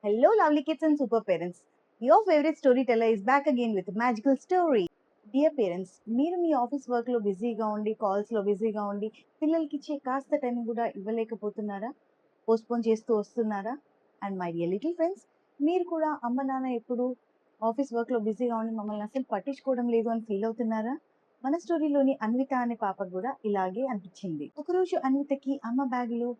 Hello, lovely kids and super parents. Your favorite storyteller is back again with a magical story. Dear parents, మీరు మీ office వర్క్లో బిజీగా ఉండి కాల్స్లో బిజీగా ఉండి పిల్లలకి ఇచ్చే కాస్త టైం కూడా ఇవ్వలేకపోతున్నారా? పోస్ట్పోన్ చేస్తూ వస్తున్నారా? And my dear little friends, మీరు కూడా అమ్మ నాన్న ఎప్పుడు ఆఫీస్ వర్క్లో బిజీగా ఉండి మమ్మల్ని అసలు పట్టించుకోవడం లేదు అని ఫీల్ అవుతున్నారా? మన స్టోరీలోని అన్విత అనే పాపకు కూడా ఇలాగే అనిపించింది. ఒకరోజు అన్వితకి అమ్మ బ్యాగ్లో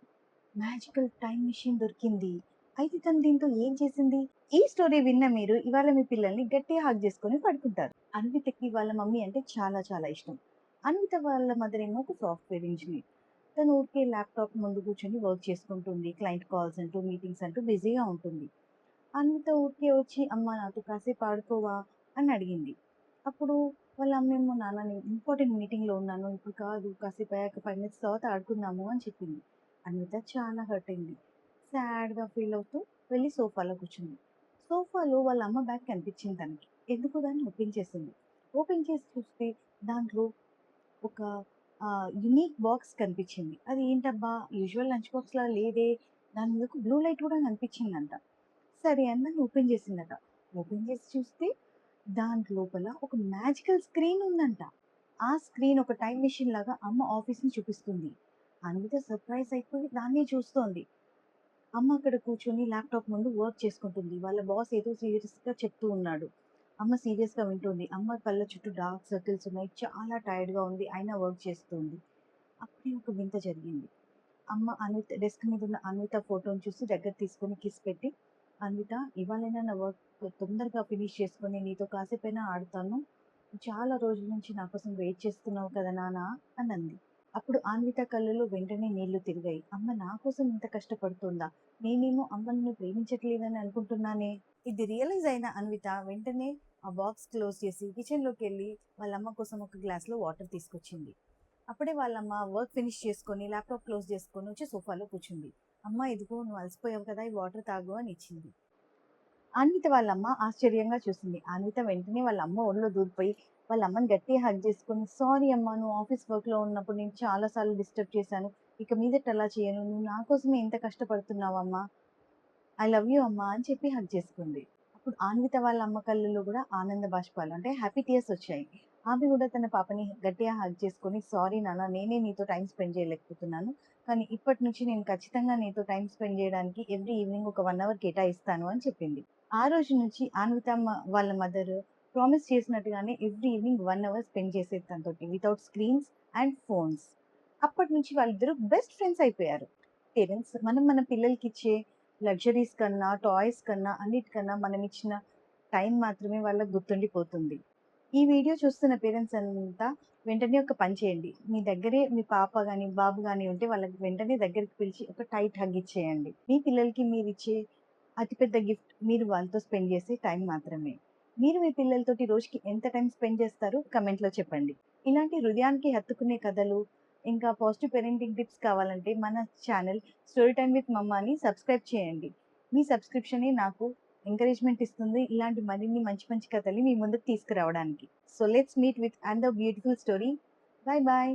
మ్యాజికల్ టైం మిషన్ దొరికింది. అయితే తను దీంతో ఏం చేసింది? ఈ స్టోరీ విన్న మీరు ఇవాళ మీ పిల్లల్ని గట్టిగా హగ్ చేసుకొని పడుకుంటారు. అన్వితకి వాళ్ళ మమ్మీ అంటే చాలా చాలా ఇష్టం. అన్విత వాళ్ళ మదర్ ఏమో ఒక సాఫ్ట్వేర్ ఇంజనీర్. తను ఊరికే ల్యాప్టాప్ ముందు కూర్చొని వర్క్ చేసుకుంటుంది. క్లయింట్ కాల్స్ అంటూ మీటింగ్స్ అంటూ బిజీగా ఉంటుంది. అన్విత ఊరికే వచ్చి అమ్మ నాతో కాసేపు ఆడుకోవా అని అడిగింది. అప్పుడు వాళ్ళ అమ్మేమో నాన్న నేను ఇంపార్టెంట్ మీటింగ్లో ఉన్నాను, ఇప్పుడు కాదు, కాసేపు అయ్యాక 5 minutes తర్వాత ఆడుకుందాము అని చెప్పింది. అన్విత చాలా హర్ట్ అయింది. సాడ్‌గా ఫీల్ అవుతూ వెళ్ళి సోఫాలో కూర్చుంది. సోఫాలో వాళ్ళ అమ్మ బ్యాగ్ కనిపించింది తనకి. ఎందుకో దాన్ని ఓపెన్ చేసింది. ఓపెన్ చేసి చూస్తే దాంట్లో ఒక యునీక్ బాక్స్ కనిపించింది. అది ఏంటబ్బా! యూజువల్ లంచ్ బాక్స్‌లా లేదే! దాని మీద ఒక బ్లూ లైట్ కూడా కనిపించిందంట. సరే అని దాన్ని ఓపెన్ చేసిందట. ఓపెన్ చేసి చూస్తే దాంట్ లోపల ఒక మ్యాజికల్ స్క్రీన్ ఉందంట. ఆ స్క్రీన్ ఒక టైమ్ మెషిన్ లాగా అమ్మ ఆఫీస్‌ని చూపిస్తుంది. అన్విత సర్ప్రైజ్ అయిపోయి దాన్నే చూస్తోంది. అమ్మ అక్కడ కూర్చొని ల్యాప్టాప్ ముందు వర్క్ చేసుకుంటుంది. వాళ్ళ బాస్ ఏదో సీరియస్‌గా చెప్తూ ఉన్నాడు. అమ్మ సీరియస్‌గా వింటుంది. అమ్మ కళ్ళ చుట్టూ డార్క్ సర్కిల్స్ ఉన్నాయి. చాలా టైర్డ్‌గా ఉంది. అయినా వర్క్ చేస్తుంది. అప్పుడే ఒక వింత జరిగింది. అమ్మ అన్విత డెస్క్ మీద ఉన్న అన్విత ఫోటోని చూసి దగ్గర తీసుకొని కిస్ పెట్టి, "అన్విత, ఇవాళైనా నా వర్క్ తొందరగా ఫినిష్ చేసుకొని నీతో కాసేపైనా ఆడతాను. చాలా రోజుల నుంచి నా కోసం వెయిట్ చేస్తున్నావు కదా నాన్న" అని అంది. అప్పుడు అన్విత కళ్ళలో వెంటనే నీళ్లు తిరిగాయి. అమ్మ నా కోసం ఇంత కష్టపడుతుందా? నేనేమో అమ్మని ప్రేమించట్లేదని అనుకుంటున్నానే. ఇది రియలైజ్ అయిన అన్విత వెంటనే ఆ బాక్స్ క్లోజ్ చేసి కిచెన్లోకి వెళ్ళి వాళ్ళ అమ్మ కోసం ఒక గ్లాస్లో వాటర్ తీసుకొచ్చింది. అప్పుడే వాళ్ళమ్మ వర్క్ ఫినిష్ చేసుకొని ల్యాప్టాప్ క్లోజ్ చేసుకొని వచ్చి సోఫాలో కూర్చుంది. అమ్మ ఇదిగో నువ్వు అలసిపోయావు కదా, ఈ వాటర్ తాగు అని ఇచ్చింది. అన్విత వాళ్ళమ్మ ఆశ్చర్యంగా చూసింది. అన్విత వెంటనే వాళ్ళ అమ్మ ఒడిలో దూరిపోయి వాళ్ళ అమ్మని గట్టిగా హగ్ చేసుకొని, "సారీ అమ్మ, నువ్వు ఆఫీస్ వర్క్‌లో ఉన్నప్పుడు నేను చాలా సార్లు డిస్టర్బ్ చేశాను. ఇక మీదట అలా చేయను. నువ్వు నా కోసమే ఇంత కష్టపడుతున్నావమ్మా. ఐ లవ్ యూ అమ్మా" అని చెప్పి హగ్ చేసుకుంది. అప్పుడు అన్విత వాళ్ళ అమ్మ కళ్ళలో కూడా ఆనంద బాష్పాలు అంటే హ్యాపీ టీయర్స్ వచ్చాయి. ఆమె కూడా తన పాపని గట్టిగా హగ్ చేసుకొని, "సారీ నాన్న, నేనే నీతో టైం స్పెండ్ చేయలేకపోతున్నాను. కానీ ఇప్పటి నుంచి నేను ఖచ్చితంగా నీతో టైం స్పెండ్ చేయడానికి ఎవ్రీ ఈవినింగ్ ఒక 1 అవర్ కేటాయిస్తాను" అని చెప్పింది. ఆ రోజు నుంచి అన్విత వాళ్ళ మదర్ ప్రామిస్ చేసినట్టుగానే ఎవ్రీ ఈవినింగ్ 1 అవర్ స్పెండ్ చేసేది తనతోటి వితౌట్ స్క్రీన్స్ అండ్ ఫోన్స్. అప్పటి నుంచి వాళ్ళిద్దరూ బెస్ట్ ఫ్రెండ్స్ అయిపోయారు. పేరెంట్స్ మనం మన పిల్లలకి ఇచ్చే లగ్జరీస్ కన్నా, టాయ్స్ కన్నా, అన్నిటికన్నా మనం ఇచ్చిన టైం మాత్రమే వాళ్ళకి గుర్తుండిపోతుంది. ఈ వీడియో చూస్తున్న పేరెంట్స్ అంతా వెంటనే ఒక పని చేయండి. మీ దగ్గరే మీ పాప గాని, బాబు గాని ఉంటే వాళ్ళకి వెంటనే దగ్గరికి పిలిచి ఒక టైట్ హగ్ ఇచ్చేయండి. మీ పిల్లలకి మీరిచ్చే అతిపెద్ద గిఫ్ట్ మీరు వాళ్ళతో స్పెండ్ చేసే టైం మాత్రమే. మీరు మీ పిల్లలతోటి రోజుకి ఎంత టైం స్పెండ్ చేస్తారో కమెంట్‌లో చెప్పండి. ఇలాంటి హృదయానికి హత్తుకునే కథలు, ఇంకా పాజిటివ్ పేరెంటింగ్ టిప్స్ కావాలంటే మన ఛానల్ స్టోరీ టైమ్ విత్ మమ్మాని సబ్స్క్రైబ్ చేయండి. మీ సబ్స్క్రిప్షనే నాకు ఎంకరేజ్‌మెంట్ ఇస్తుంది ఇలాంటి మరిన్ని మంచి మంచి కథల్ని మీ ముందుకు తీసుకురావడానికి. So let's meet with another beautiful story. By by.